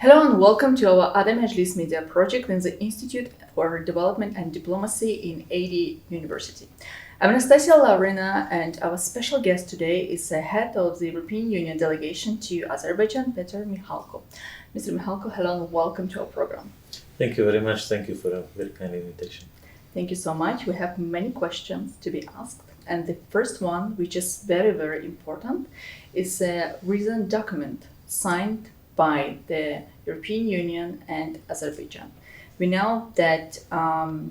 Hello and welcome to our other Majlis Media project in the Institute for Development and Diplomacy in AD University. I'm Anastasia Lavrina, and our special guest today is the head of the European Union delegation to Azerbaijan, Mr. Michalko. Mr. Michalko, hello and welcome to our program. Thank you very much. Thank you for a very kind invitation. Thank you so much. We have many questions to be asked. And the first one, which is very, very important, is a recent document signed by the European Union and Azerbaijan. We know that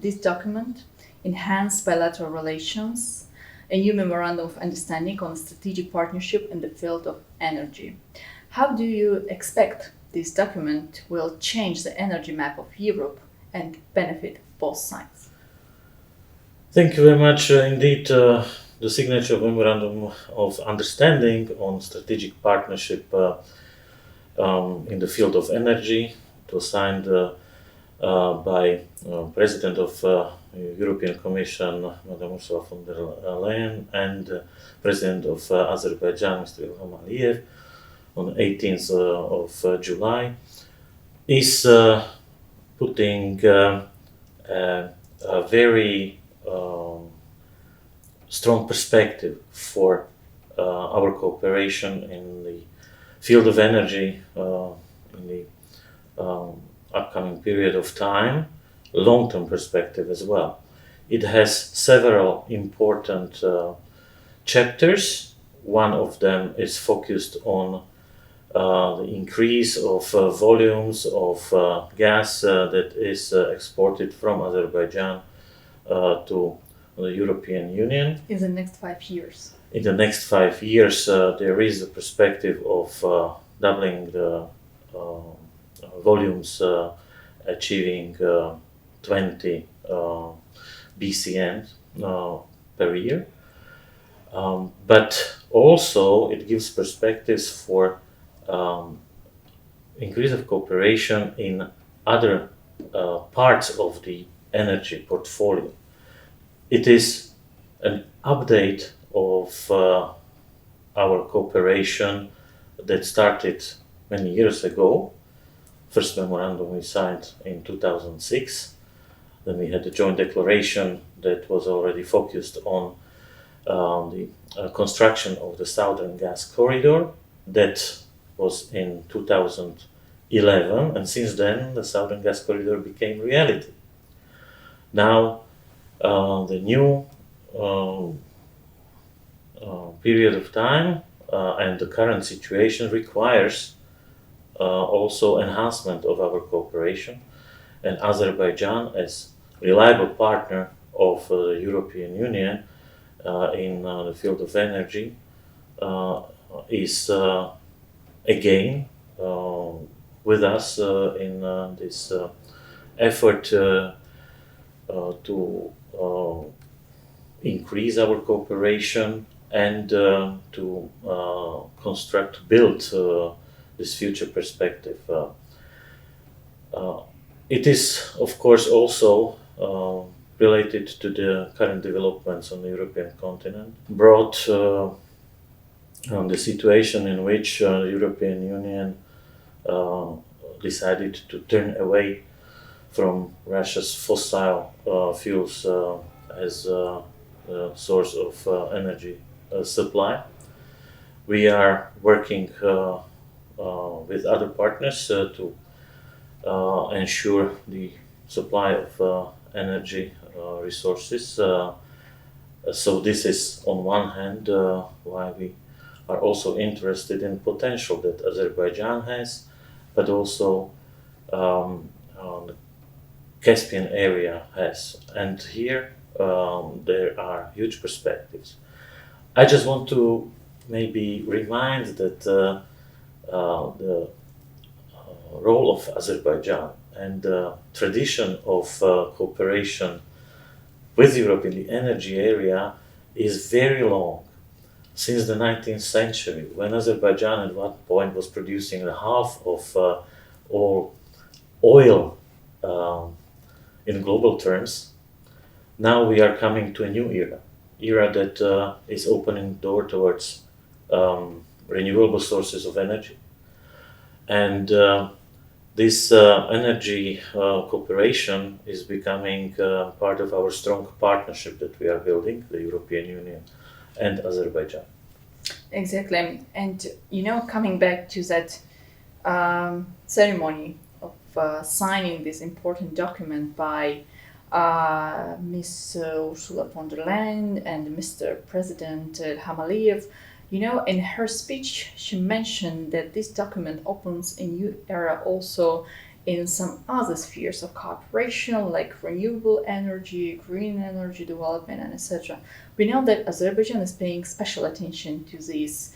this document enhanced bilateral relations, a new Memorandum of Understanding on strategic partnership in the field of energy. How do you expect this document will change the energy map of Europe and benefit both sides? Thank you very much. Indeed, the signature of Memorandum of Understanding on strategic partnership in the field of energy. It was signed by President of European Commission, Madam Ursula von der Leyen, and President of Azerbaijan, Mr. Ilham Aliyev, on 18th of July, is putting a very strong perspective for our cooperation in the field of energy in the upcoming period of time, long-term perspective as well. It has several important chapters. One of them is focused on the increase of volumes of gas that is exported from Azerbaijan to the European Union. In the next 5 years. In the next 5 years, there is a perspective of doubling the volumes, achieving 20 BCM per year. But also it gives perspectives for increase of cooperation in other parts of the energy portfolio. It is an update of our cooperation that started many years ago. First memorandum we signed in 2006. Then we had a joint declaration that was already focused on the construction of the Southern Gas Corridor. That was in 2011, and since then the Southern Gas Corridor became reality. Now the new period of time and the current situation requires also enhancement of our cooperation, and Azerbaijan, as reliable partner of the European Union in the field of energy, is again with us in this effort to increase our cooperation and to build this future perspective. It is, of course, also related to the current developments on the European continent, brought the situation in which the European Union decided to turn away from Russia's fossil fuels as a source of energy supply. We are working with other partners to ensure the supply of energy resources. So this is on one hand why we are also interested in potential that Azerbaijan has, but also the Caspian area has. And here there are huge perspectives. I just want to maybe remind that the role of Azerbaijan and the tradition of cooperation with Europe in the energy area is very long. Since the 19th century, when Azerbaijan at one point was producing half of all oil in global terms, now we are coming to a new era that is opening door towards renewable sources of energy. And this energy cooperation is becoming part of our strong partnership that we are building, the European Union and Azerbaijan. Exactly. And, coming back to that ceremony of signing this important document by Ms. Ursula von der Leyen and Mr. President Ilham Aliyev, in her speech, she mentioned that this document opens a new era also in some other spheres of cooperation, like renewable energy, green energy development, and etc. We know that Azerbaijan is paying special attention to this,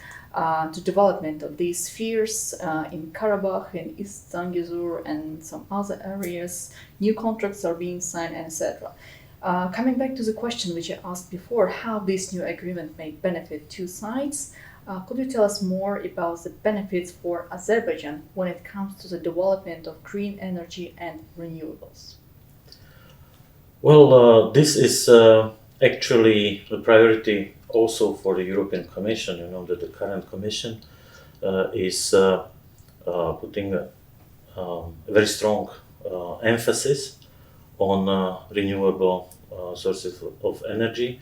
to development of these spheres in Karabakh, in East Zangezur, and some other areas. New contracts are being signed, etc. Coming back to the question which I asked before, how this new agreement may benefit two sides, could you tell us more about the benefits for Azerbaijan when it comes to the development of green energy and renewables? Well, this is actually the priority also for the European Commission. You know that the current Commission is putting a very strong emphasis on renewable sources of energy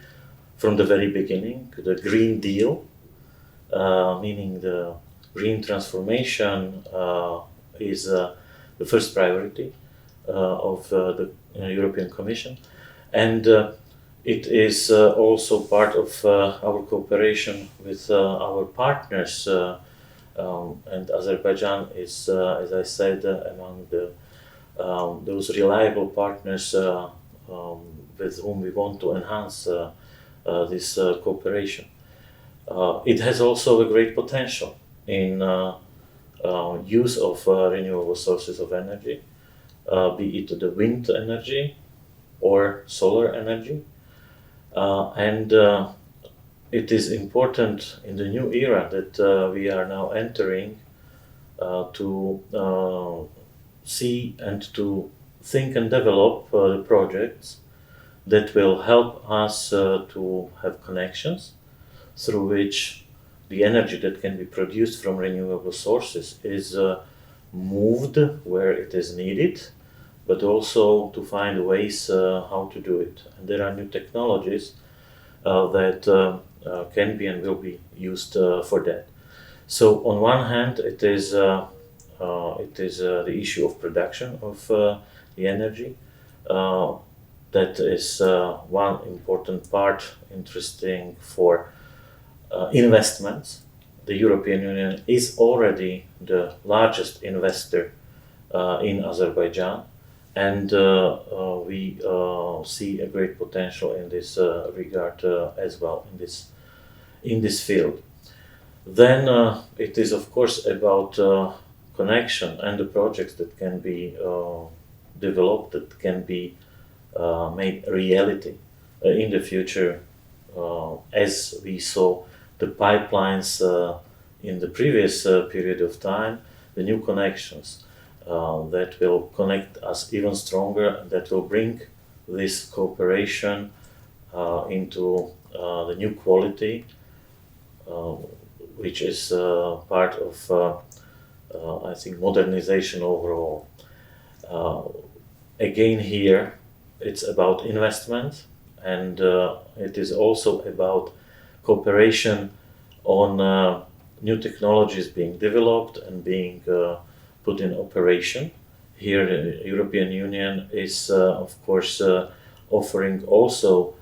from the very beginning. The Green Deal, meaning the green transformation, is the first priority of the European Commission, and it is also part of our cooperation with our partners, and Azerbaijan is, as I said, among those reliable partners with whom we want to enhance this cooperation. It has also a great potential in use of renewable sources of energy, be it the wind energy or solar energy. And it is important in the new era that we are now entering to see and to think and develop projects that will help us to have connections through which the energy that can be produced from renewable sources is moved where it is needed, but also to find ways how to do it. And there are new technologies that can be and will be used for that. So on one hand, it is the issue of production of the energy. That is one important part interesting for investments. The European Union is already the largest investor in Azerbaijan, and we see a great potential in this regard as well in this field. Then it is of course about connection and the projects that can be developed, that can be made reality in the future, as we saw the pipelines in the previous period of time, the new connections that will connect us even stronger, and that will bring this cooperation into the new quality, which is part of, I think, modernization overall. Again, here it's about investment, and it is also about cooperation on new technologies being developed and being put in operation. Here, the European Union is, of course, offering also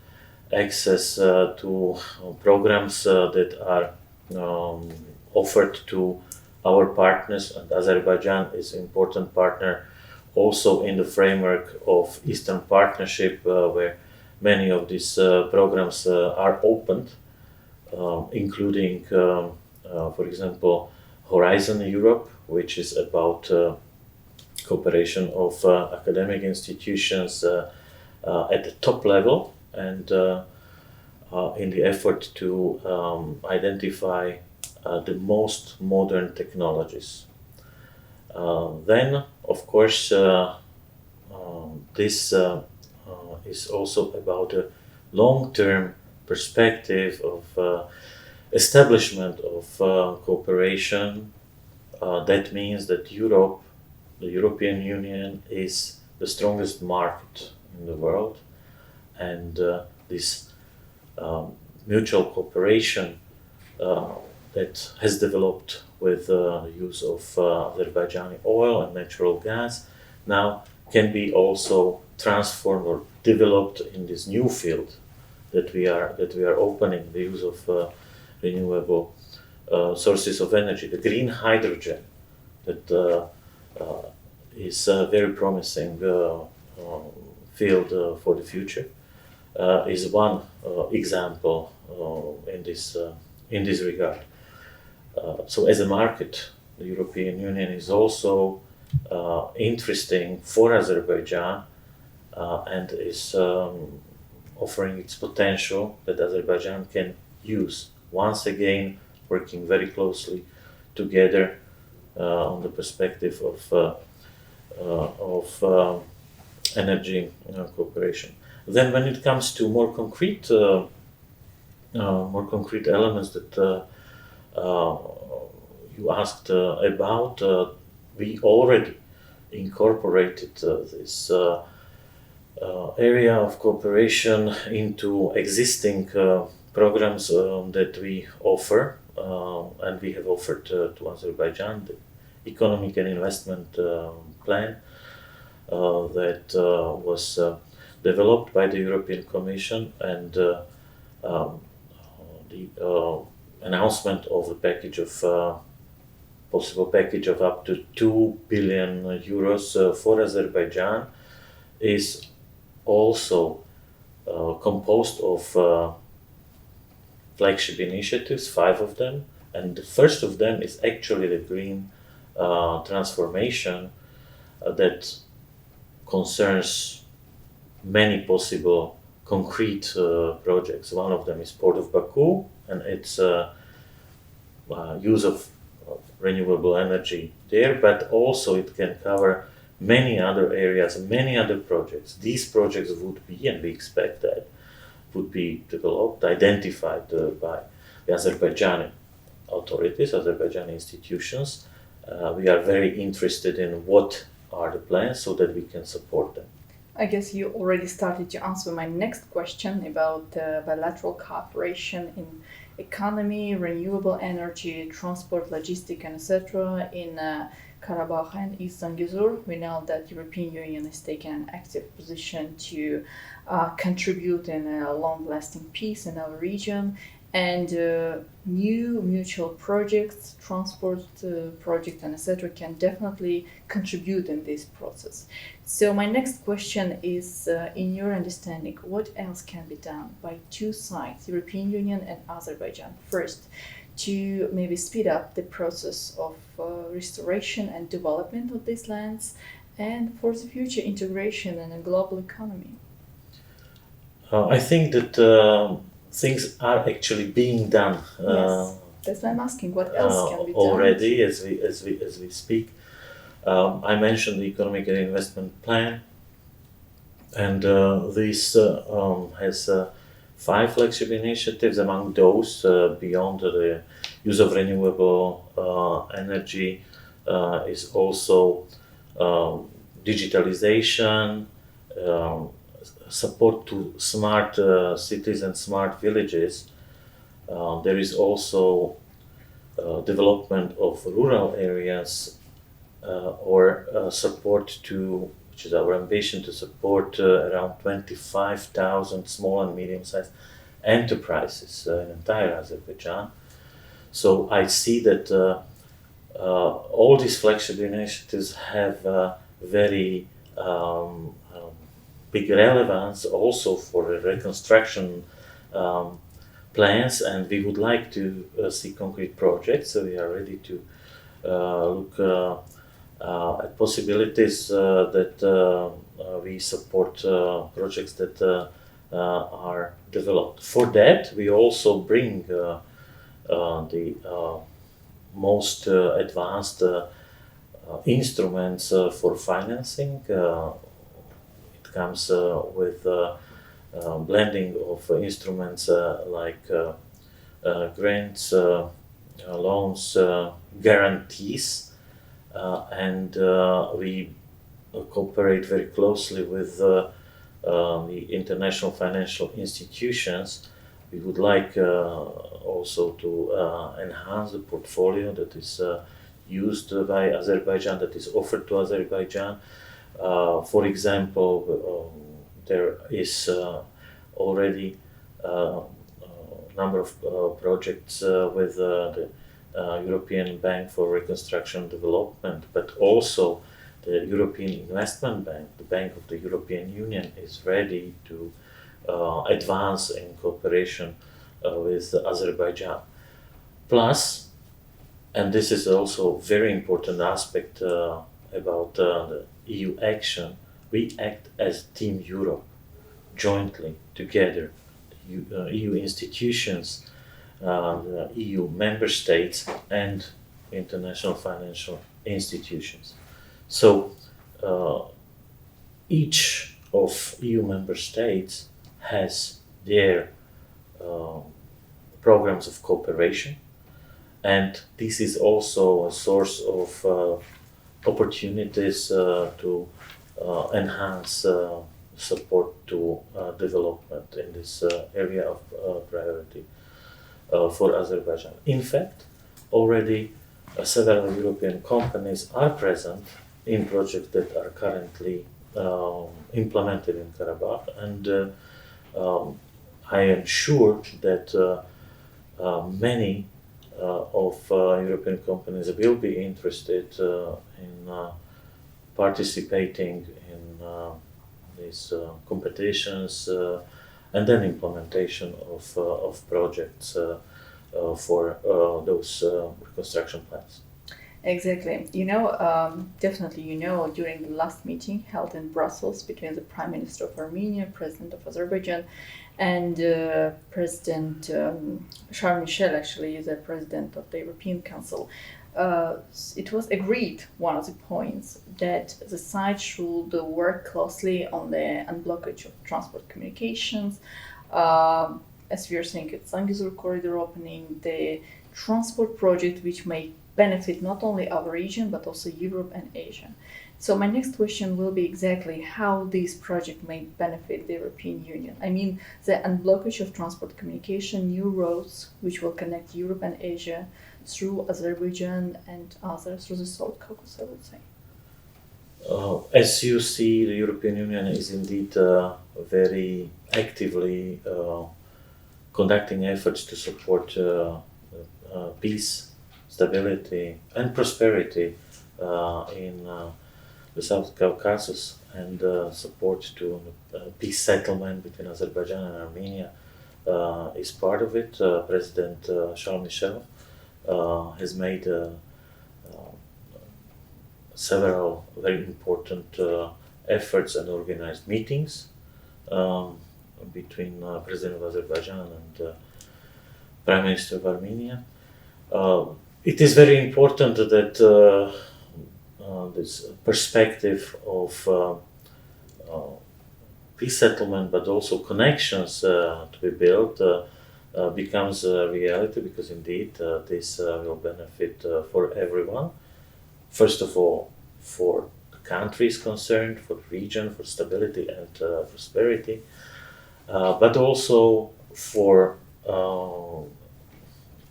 access to programs that are offered to our partners, and Azerbaijan is an important partner also in the framework of Eastern Partnership, where many of these programs are opened, including, for example, Horizon Europe, which is about cooperation of academic institutions at the top level, and in the effort to identify the most modern technologies. Then, of course, this is also about a long-term perspective of establishment of cooperation. That means that Europe the European Union is the strongest market in the world, and this mutual cooperation that has developed with the use of Azerbaijani oil and natural gas now can be also transformed or developed in this new field that we are opening, the use of renewable sources of energy, the green hydrogen that is a very promising field for the future, is one example in this regard. So as a market, the European Union is also interesting for Azerbaijan and is offering its potential that Azerbaijan can use. Once again, working very closely together on the perspective of energy cooperation. Then, when it comes to more concrete elements that you asked about, we already incorporated this area of cooperation into existing programs that we offer, and we have offered to Azerbaijan the economic and investment plan that was developed by the European Commission, and the announcement of a package of possible package of up to 2 billion euros for Azerbaijan is also composed of flagship initiatives, 5 of them, and the first of them is actually the green transformation that concerns many possible concrete projects. One of them is Port of Baku and its use of renewable energy there, but also it can cover many other areas, many other projects. These projects would be, and we expect that, would be developed, identified by the Azerbaijani authorities, Azerbaijani institutions. We are very interested in what are the plans so that we can support them. I guess you already started to answer my next question about bilateral cooperation in economy, renewable energy, transport, logistics, and etc. in Karabakh and Eastern Gizur. We know that European Union has taken an active position to contribute in a long-lasting peace in our region, and new mutual projects, transport project, and etc. can definitely contribute in this process. So my next question is, in your understanding, what else can be done by two sides, European Union and Azerbaijan, first, to maybe speed up the process of restoration and development of these lands, and for the future integration in a global economy? I think that things are actually being done. Yes, that's why I'm asking. What else can be done already as we speak? I mentioned the economic and investment plan, and this has 5 flagship initiatives. Among those, beyond the use of renewable energy, is also digitalization, support to smart cities and smart villages. There is also development of rural areas, or support to, which is our ambition, to support around 25,000 small and medium-sized enterprises in entire Azerbaijan. So I see that all these flagship initiatives have very big relevance also for reconstruction plans, and we would like to see concrete projects. So we are ready to look at possibilities that we support projects that are developed. For that, we also bring the most advanced instruments for financing. It comes with blending of instruments like grants, loans, guarantees, and we cooperate very closely with the international financial institutions. We would like also to enhance the portfolio that is used by Azerbaijan, that is offered to Azerbaijan. For example, there is already a number of projects with the European Bank for Reconstruction and Development, but also the European Investment Bank, the Bank of the European Union, is ready to advance in cooperation with Azerbaijan. Plus, and this is also a very important aspect about the EU action, we act as Team Europe, jointly, together, EU institutions, the EU member states, and international financial institutions. So each of EU member states has their programs of cooperation, and this is also a source of opportunities to enhance support to development in this area of priority for Azerbaijan. In fact, already several European companies are present in projects that are currently implemented in Karabakh, and I am sure that many of European companies will be interested in participating in these competitions and then implementation of projects for those reconstruction plans. Exactly. Definitely, during the last meeting held in Brussels between the Prime Minister of Armenia, President of Azerbaijan, and President Charles Michel, actually, the President of the European Council, it was agreed, one of the points, that the sides should work closely on the unblockage of transport communications. As we are saying, it's Zangezur corridor opening, the transport project which may benefit not only our region but also Europe and Asia. So my next question will be exactly how this project may benefit the European Union. I mean, the unblockage of transport communication, new roads which will connect Europe and Asia through Azerbaijan and others, through the South Caucasus, I would say. As you see, the European Union is indeed very actively conducting efforts to support peace, stability, and prosperity in the South Caucasus, and support to peace settlement between Azerbaijan and Armenia is part of it. President Charles Michel has made several very important efforts and organized meetings between President of Azerbaijan and Prime Minister of Armenia. It is very important that this perspective of peace settlement, but also connections to be built, becomes a reality, because indeed this will benefit for everyone. First of all, for the countries concerned, for the region, for stability and prosperity, but also for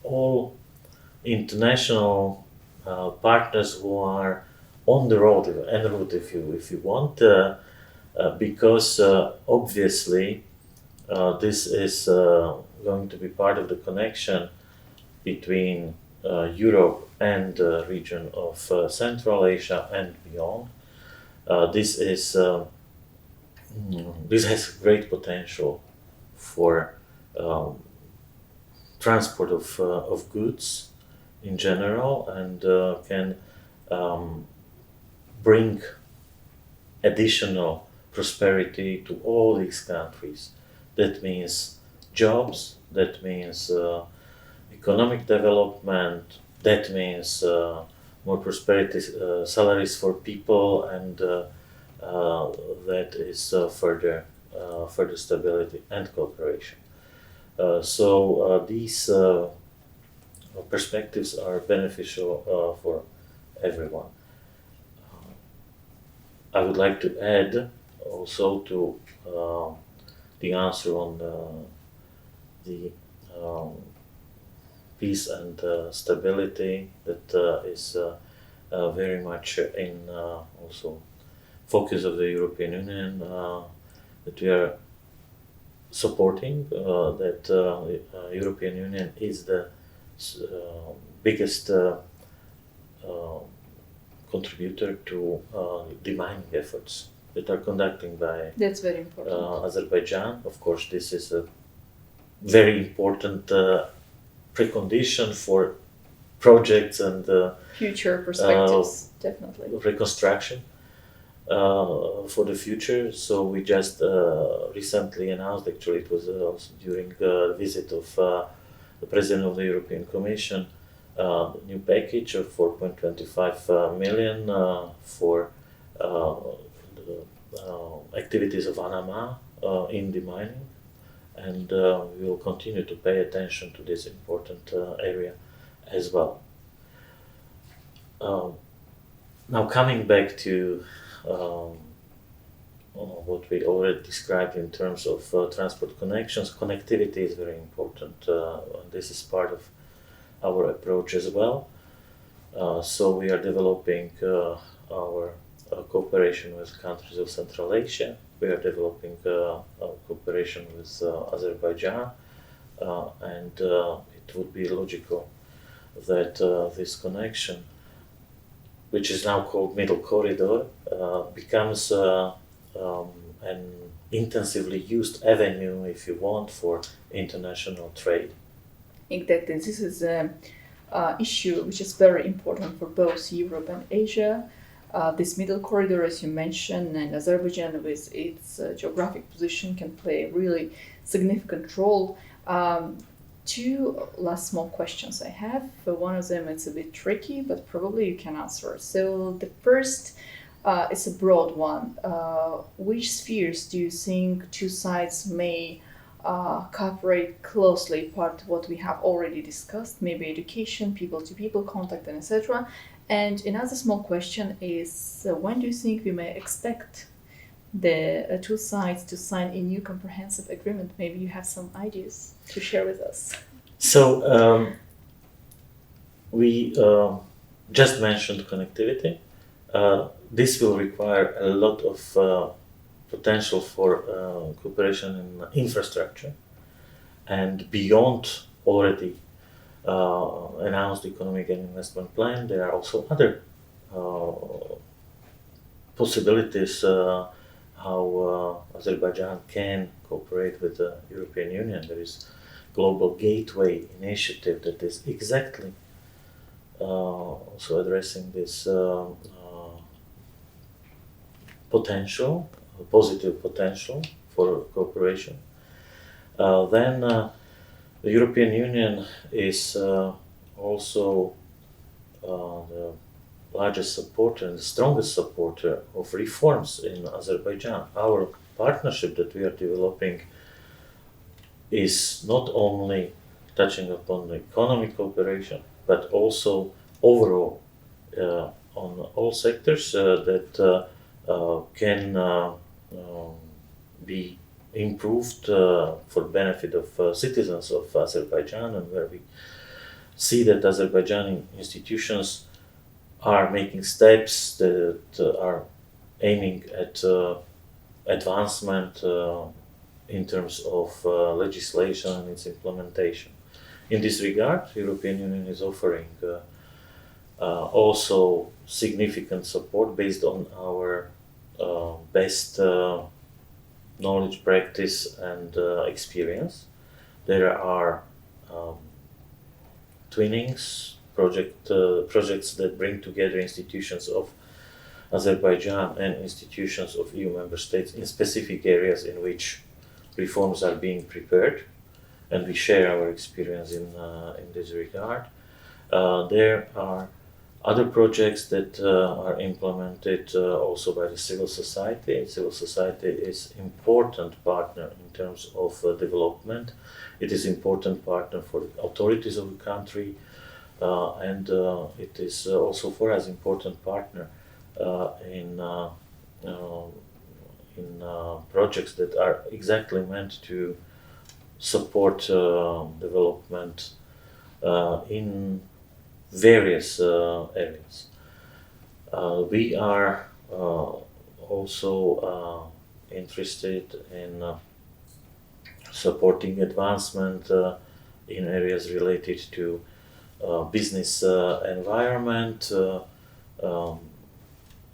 all international partners who are on the road, en route, if you want, because obviously this is going to be part of the connection between Europe and the region of Central Asia and beyond. This has great potential for transport of goods in general, and can bring additional prosperity to all these countries. That means jobs, that means economic development, that means more prosperity, salaries for people, and that is further stability and cooperation. So these perspectives are beneficial for everyone. I would like to add also to the answer on the peace and stability that is very much in also focus of the European Union, that we are supporting, that European Union is the biggest contributor to the mining efforts that are conducted by That's very important. Azerbaijan. Of course, this is a very important precondition for projects and Future perspectives, definitely. reconstruction for the future. So we just recently announced, actually it was also during the visit of the President of the European Commission, a new package of 4.25 million for the activities of ANAMA in the mining, and we will continue to pay attention to this important area as well. Now coming back to what we already described in terms of transport connections, connectivity is very important. This is part of our approach as well. So we are developing our cooperation with countries of Central Asia. We are developing our cooperation with Azerbaijan, and it would be logical that this connection, which is now called Middle Corridor, becomes an intensively used avenue, if you want, for international trade. Exactly. This is an issue which is very important for both Europe and Asia. This middle corridor, as you mentioned, and Azerbaijan, with its geographic position, can play a really significant role. Two last small questions I have. One of them it's a bit tricky, but probably you can answer. So the first is a broad one. Which spheres do you think two sides may cooperate closely? Part of what we have already discussed, maybe education, people-to-people contact, and etc. And another small question is, when do you think we may expect the two sides to sign a new comprehensive agreement? Maybe you have some ideas to share with us. So we just mentioned connectivity. This will require a lot of potential for cooperation in infrastructure, and beyond already announced economic and investment plan, there are also other possibilities how Azerbaijan can cooperate with the European Union. There is Global Gateway initiative that is exactly also addressing this potential, positive potential for cooperation. Then the European Union is also the largest supporter and the strongest supporter of reforms in Azerbaijan. Our partnership that we are developing is not only touching upon the economic cooperation, but also overall on all sectors that can be improved for the benefit of citizens of Azerbaijan, and where we see that Azerbaijani institutions are making steps that are aiming at advancement in terms of legislation and its implementation. In this regard, the European Union is offering also significant support based on our best knowledge, practice, and experience. There are twinnings projects that bring together institutions of Azerbaijan and institutions of EU member states in specific areas in which reforms are being prepared, and we share our experience in this regard. There are other projects that are implemented also by the civil society. Civil society is important partner in terms of development. It is important partner for the authorities of the country, and it is also for us important partner in in projects that are exactly meant to support development in various areas. We are also interested in supporting advancement in areas related to business environment, um,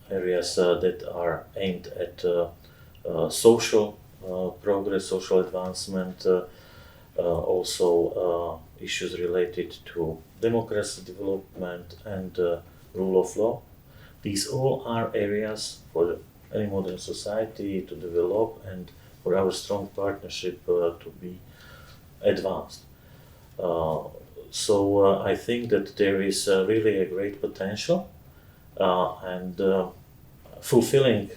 areas that are aimed at social progress, social advancement, also issues related to democracy development and rule of law. These all are areas for any modern society to develop and for our strong partnership to be advanced. So I think that there is really a great potential, and fulfilling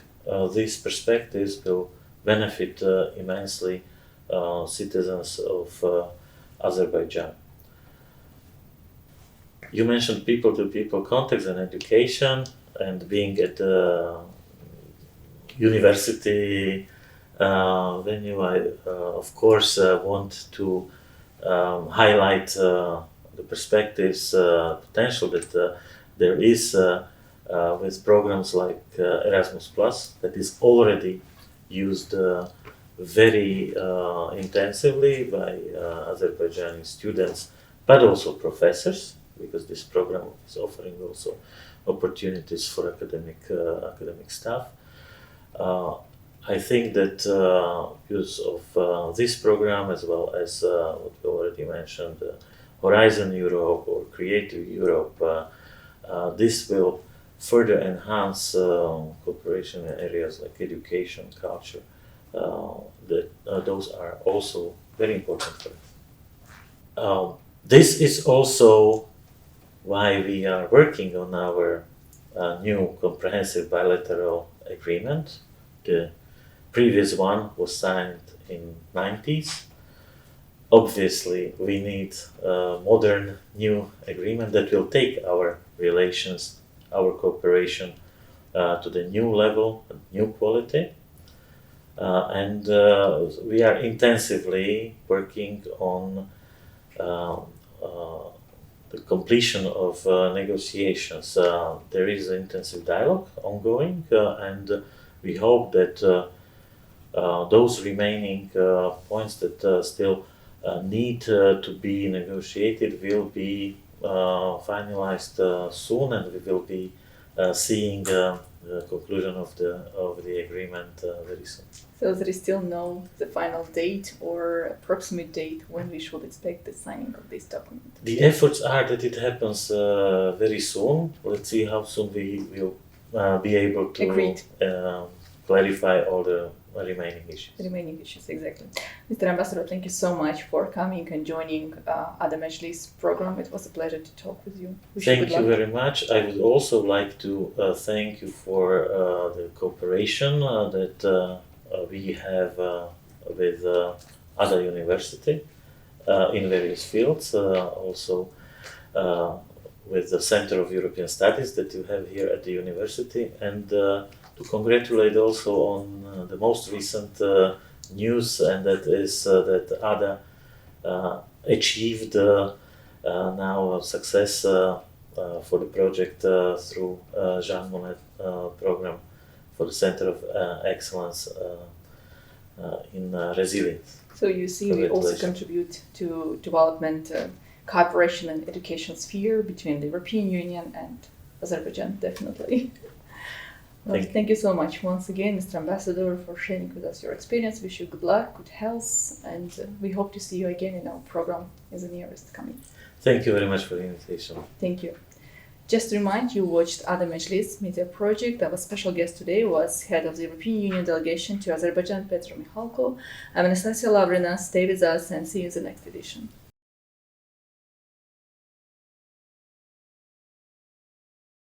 these perspectives will benefit immensely citizens of Azerbaijan. You mentioned people-to-people context and education, and being at the university venue, I of course want to highlight the perspectives, potential that there is with programs like Erasmus Plus that is already used very intensively by Azerbaijani students, but also professors, because this program is offering also opportunities for academic staff. I think that use of this program, as well as what we already mentioned, Horizon Europe or Creative Europe, this will further enhance cooperation in areas like education, culture. Those are also very important for us. This is also why we are working on our new comprehensive bilateral agreement. The previous one was signed in 90s. Obviously, we need a modern new agreement that will take our relations, our cooperation to the new level, new quality. And we are intensively working on the completion of negotiations. There is intensive dialogue ongoing, and we hope that those remaining points that still need to be negotiated will be finalized soon, and we will be seeing the conclusion of the agreement very soon. So there is still no the final date or approximate date when we should expect the signing of this document. The efforts are that it happens very soon. Let's see how soon we will be able to clarify all the remaining issues. The remaining issues, exactly. Mr. Ambassador, thank you so much for coming and joining the Majlis program. It was a pleasure to talk with you. Thank you very much. I would also like to thank you for the cooperation that we have with other university in various fields, also with the Center of European Studies that you have here at the university, and to congratulate also on the most recent news, and that is that ADA achieved now a success for the project through Jean Monnet program for the Center of Excellence in Resilience. So you see, we also contribute to development, cooperation and education sphere between the European Union and Azerbaijan, definitely. Well, thank you so much once again, Mr. Ambassador, for sharing with us your experience. Wish you good luck, good health, and we hope to see you again in our program in the nearest coming. Thank you very much for the invitation. Thank you. Just to remind you, watched other Majlis Media Project. Our special guest today was head of the European Union delegation to Azerbaijan, Michalko. I'm Anastasia Lavrina. Stay with us and see you in the next edition.